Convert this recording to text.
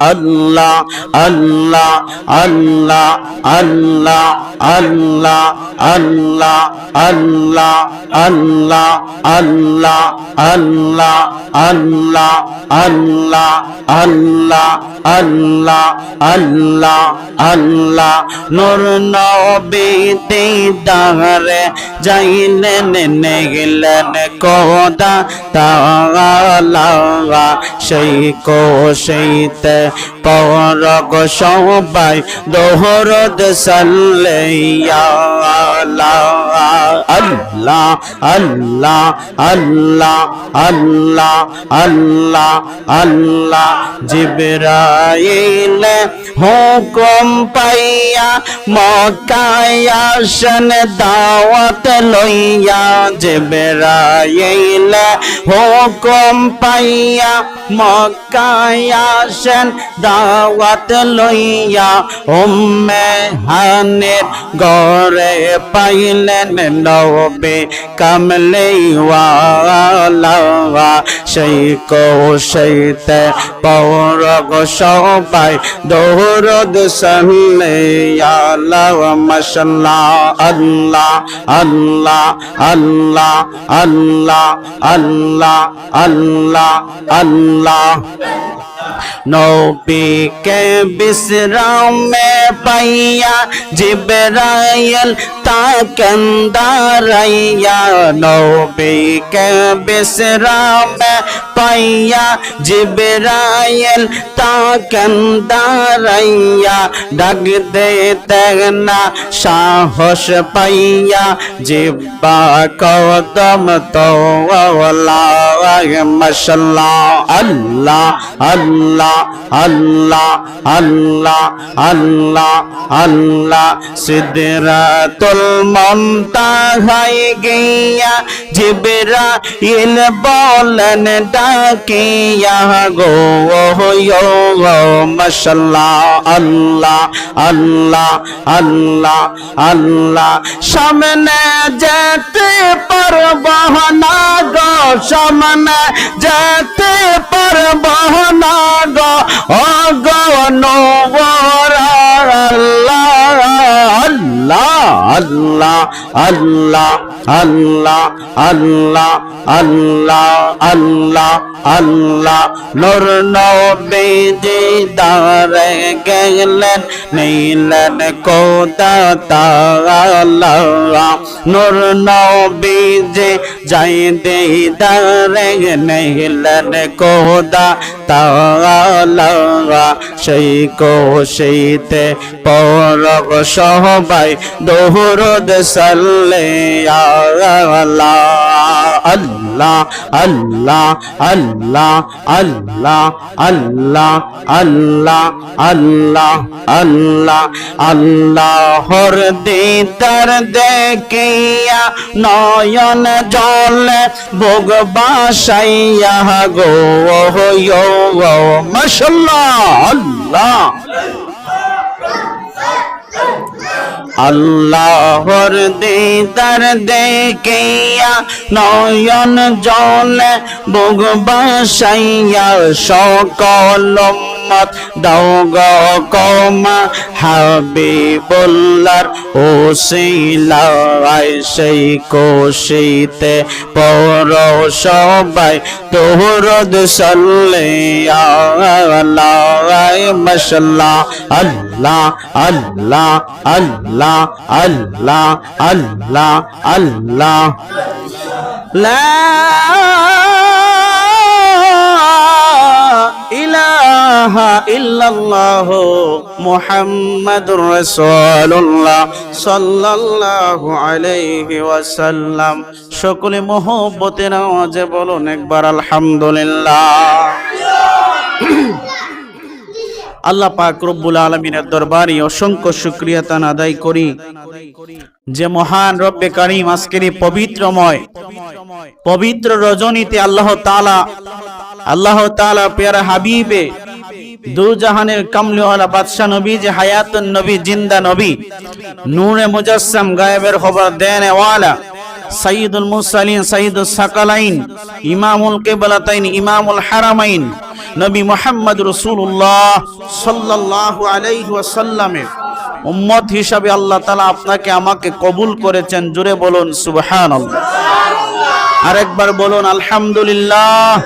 আল্লাহ আল্লাহ আল্লাহ আল্লাহ আল্লাহ আল্লাহ আল্লাহ আল্লাহ আল্লাহ আল্লাহ আল্লাহ আল্লাহ আল্লাহ আল্লাহ আল্লাহ আল্লাহ নূর নবী দিদারে যাইলেন নেগলেন কোদা তাআলা সেই কোশিতে পরগ সবাই দোহরদ সাল্লাল্লাহু আল্লাহ আল্লাহ আল্লাহ আল্লাহ আল্লাহ আল্লাহ জিবরাইল হুকুম পাইয়া মক্কায় আসেন দাওয়াত লইয়া জিবরাইল হুকুম পাইয়া মক্কায় আসেন দাওয়াত লইয়া উম্মে হানির ঘরে পাইলেন নবী কামলি ওয়ালা সেই কোশিতে পরগ সবাই দোহরদ সাল্লাল্লাহু মাশাআল্লাহ আল্লাহ আল্লাহ আল্লাহ আল্লাহ আল্লাহ আল্লাহ আল্লাহ নবী কে বিশ্রামে পাইয়া জিবরাইল তাকেন দাঁড়াইয়া নবী কে বিশ্রামে পাইয়া জিবরাইল তাকেন দাঁড়াইয়া ডাক দিতেন না সাহস পাইয়া জিব্বা কদম তোলা মাশাআল্লাহ আল্লাহ আল্লাহ আল্লাহ আল্লাহ আল্লাহ আল্লাহ সিদরাতুল মুনতাহায় গিয়া জিবরাইল বলেন ডাকিয়া গো মাশাআল্লাহ আল্লাহ আল্লাহ আল্লাহ আল্লাহ সামনে যেতে পারব না গো সামনে যেতে পারব না গো ও গো নবর আল্লাহ আল্লাহ আল্লাহ আল্লাহ আল্লাহ আল্লাহ আল্লাহ আল্লাহ আল্লাহ নূর নবী দিদারে গেলেন নিলেন কোদা তাআলা নূর নবী যে যাই দিদারে নিলেন কোদা তাআলা সেই কোশিতে পরগ সবাই দোহরদ সাল্লাল্লাহু আল্লাহ আল্লাহ আল্লাহ আল্লাহ আল্লাহ আল্লাহ আল্লাহ আল্লাহ আল্লাহর দিদার দেখিয়া নয়ন জলে বুক বাসাইয়া গো মাশাআল্লাহ আল্লাহ আল্লাহর দিদার দেখিয়া নয়ন জলে বুক বাসাইয়া সকল উম্মত দাও গো কমা হাবিবুল্লাহর ওসিলায় সেই কোশিতে পর সবাই দোহরদ সাল্লাল্লাহু মাশাআল্লাহ আল্লাহ আল্লাহ আল্লাহ আল্লাহ আল্লাহ আল্লাহ লা ইলাহা ইল্লাল্লাহ মুহাম্মাদুর রাসূলুল্লাহ সাল্লাল্লাহু আলাইহি ওয়াসাল্লাম। সকলে মহব্বতের আওয়াজে বলুন একবার আলহামদুলিল্লাহ। আল্লাহ পাক রব্বুল আলামিনের দরবারে অসংখ্য শুকরিয়া তান আদায় করি যে মহান রব্বে কারীম আজকের এই পবিত্র রজনীতে আল্লাহ তাআলা প্যারা হাবিবে দু জাহানের কামলিওয়ালা বাদশা নবী যে হায়াতুন নবী জিন্দা নবী নূরে মুজাসসাম গায়েবের খবর দেনে ওয়ালা সাইয়্যিদুল মুরসালিন, সাইয়্যিদুস সাকালাইন, ইমামুল কিবলাতাইন, ইমামুল হারামাইন নবী মুহাম্মদ রাসূলুল্লাহ সাল্লাল্লাহু আলাইহি ওয়াসাল্লামের উম্মত হিসাবে আল্লাহ তাআলা আপনাকে আমাকে কবুল করেছেন। জোরে বলুন সুবহানাল্লাহ। আরেকবার বলুন আলহামদুলিল্লাহ।